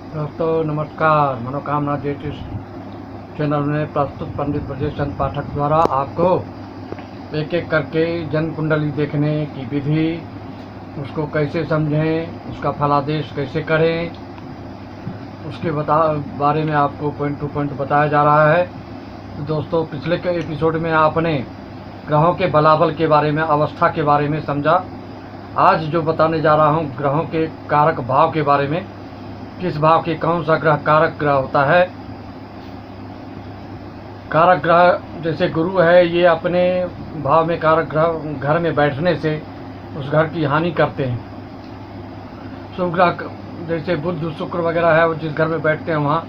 दोस्तों नमस्कार। मनोकामना ज्योतिष चैनल में प्रस्तुत पंडित ब्रजेश चंद्र पाठक द्वारा आपको एक एक करके जन्म कुंडली देखने की विधि, उसको कैसे समझें, उसका फलादेश कैसे करें, उसके बारे में आपको पॉइंट टू पॉइंट बताया जा रहा है। तो दोस्तों पिछले के एपिसोड में आपने ग्रहों के बलाबल के बारे में, अवस्था के बारे में समझा। आज जो बताने जा रहा हूँ ग्रहों के कारक भाव के बारे में, किस भाव के कौन सा ग्रह कारक ग्रह होता है। कारक ग्रह जैसे गुरु है, ये अपने भाव में कारक ग्रह घर में बैठने से उस घर की हानि करते हैं। शुभ ग्रह जैसे बुध शुक्र वगैरह है, वो जिस घर में बैठते हैं वहाँ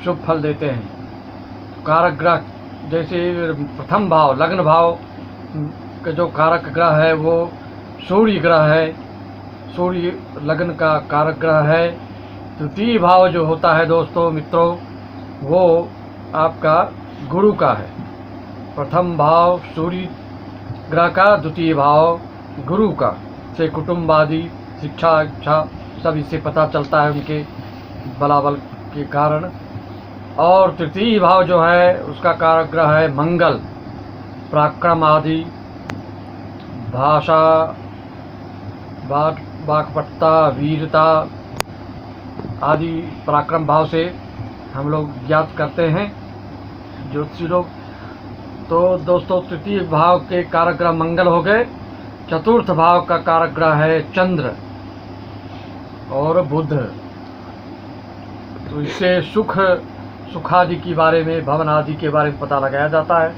शुभ फल देते हैं। कारक ग्रह जैसे प्रथम भाव लग्न भाव का जो कारक ग्रह है वो सूर्य ग्रह है। सूर्य लग्न का कारक ग्रह है। द्वितीय भाव जो होता है दोस्तों मित्रों, वो आपका गुरु का है। प्रथम भाव सूर्य ग्रह का, द्वितीय भाव गुरु का। से कुटुंब आदि, शिक्षा, इच्छा सब इससे पता चलता है उनके बलाबल के कारण। और तृतीय भाव जो है उसका कारक ग्रह है मंगल। पराक्रम आदि, भाषा, वाक्पटुता, वीरता आदि पराक्रम भाव से हम लोग ज्ञात करते हैं ज्योतिषी लोग। तो दोस्तों तृतीय भाव के कारक ग्रह मंगल हो गए। चतुर्थ भाव का कारक ग्रह है चंद्र और बुध। तो इससे सुखादि के बारे में, भवन आदि के बारे में पता लगाया जाता है।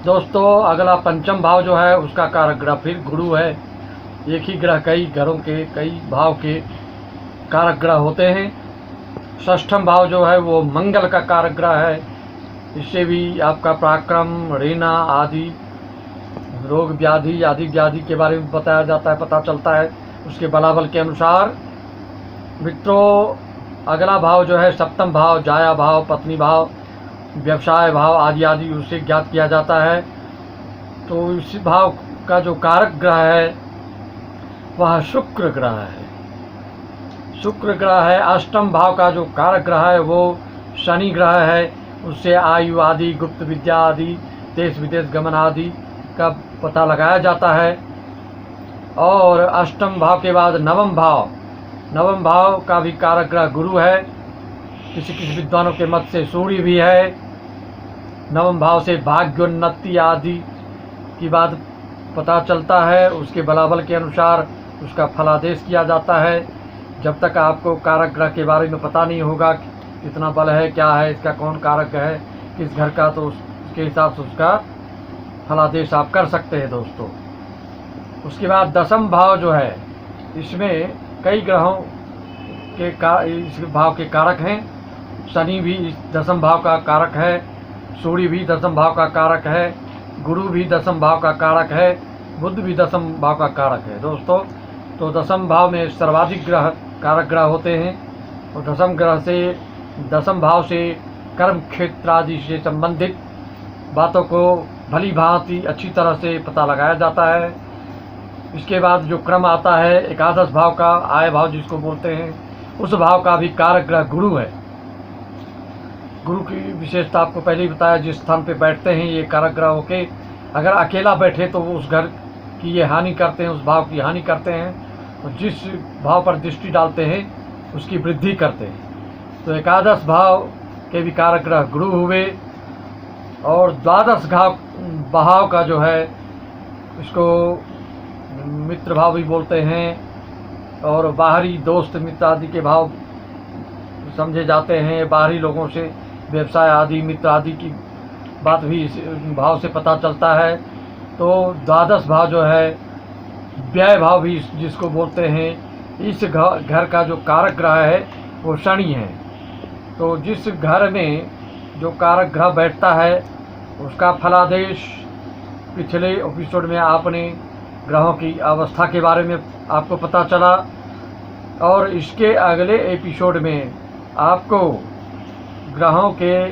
दोस्तों अगला पंचम भाव जो है उसका कारक ग्रह फिर गुरु है। एक ही ग्रह कई घरों के, कई भाव के कारक ग्रह होते हैं। षष्ठम भाव जो है वो मंगल का कारक ग्रह है। इससे भी आपका पराक्रम, रीना आदि, रोग व्याधि आदि व्याधि के बारे में बताया जाता है, पता चलता है उसके बलाबल के अनुसार। मित्रों अगला भाव जो है सप्तम भाव, जाया भाव, पत्नी भाव, व्यवसाय भाव आदि आदि उससे ज्ञात किया जाता है। तो इस भाव का जो कारक ग्रह है वह शुक्र ग्रह है। शुक्र ग्रह है। अष्टम भाव का जो कारक ग्रह है वो शनि ग्रह है। उससे आयु आदि, गुप्त विद्या आदि, देश विदेश गमन आदि का पता लगाया जाता है। और अष्टम भाव के बाद नवम भाव का भी कारक ग्रह गुरु है। किसी किसी विद्वानों के मत से सूर्य भी है। नवम भाव से भाग्योन्नति आदि की बात पता चलता है। उसके बलाबल के अनुसार उसका फलादेश किया जाता है। जब तक आपको कारक ग्रह के बारे में पता नहीं होगा कितना बल है, क्या है, इसका कौन कारक है, किस घर का, तो उसके हिसाब से उसका फलादेश आप कर सकते हैं दोस्तों। उसके बाद दसम भाव जो है, इसमें कई ग्रहों के इस भाव के कारक हैं। शनि भी इस दसम भाव का कारक है। सूर्य भी दसम भाव का कारक है। गुरु भी दसम भाव का कारक है। बुध भी दसम भाव का कारक है दोस्तों। तो दसम भाव में सर्वाधिक ग्रह कारक ग्रह होते हैं। और दसम भाव से कर्म क्षेत्र आदि से संबंधित बातों को भली भांति अच्छी तरह से पता लगाया जाता है। इसके बाद जो क्रम आता है एकादश भाव का, आय भाव जिसको बोलते हैं, उस भाव का भी कारक ग्रह गुरु है। गुरु की विशेषता आपको पहले ही बताया, जिस स्थान पे बैठते हैं ये कारक ग्रह होके, अगर अकेला बैठे तो वो उस घर की ये हानि करते हैं, उस भाव की हानि करते हैं। और जिस भाव पर दृष्टि डालते हैं उसकी वृद्धि करते हैं। तो एकादश भाव के भी कारक ग्रह गुरु हुए। और द्वादश भाव का जो है इसको मित्र भाव भी बोलते हैं। और बाहरी दोस्त मित्र आदि के भाव समझे जाते हैं। बाहरी लोगों से व्यवसाय आदि, मित्र आदि की बात भी इस भाव से पता चलता है। तो द्वादश भाव जो है व्यय भाव भी जिसको बोलते हैं, इस घर का जो कारक ग्रह है वो शनि है। तो जिस घर में जो कारक ग्रह बैठता है उसका फलादेश पिछले एपिसोड में आपने ग्रहों की अवस्था के बारे में आपको पता चला। और इसके अगले एपिसोड में आपको ग्रहों के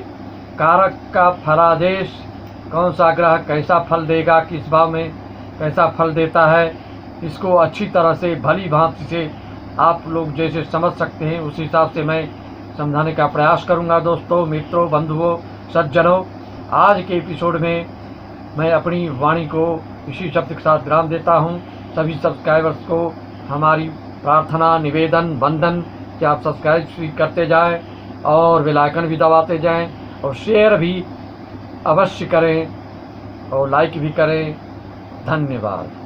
कारक का फलादेश, कौन सा ग्रह कैसा फल देगा, किस भाव में कैसा फल देता है, इसको अच्छी तरह से भली भांति से आप लोग जैसे समझ सकते हैं उस हिसाब से मैं समझाने का प्रयास करूंगा। दोस्तों, मित्रों, बंधुओं, सज्जनों, आज के एपिसोड में मैं अपनी वाणी को इसी शब्द के साथ विराम देता हूं। सभी सब्सक्राइबर्स को हमारी प्रार्थना, निवेदन, बंधन कि आप सब्सक्राइब करते जाएं और बेल आइकन भी दबाते जाएं और शेयर भी अवश्य करें और लाइक भी करें। धन्यवाद।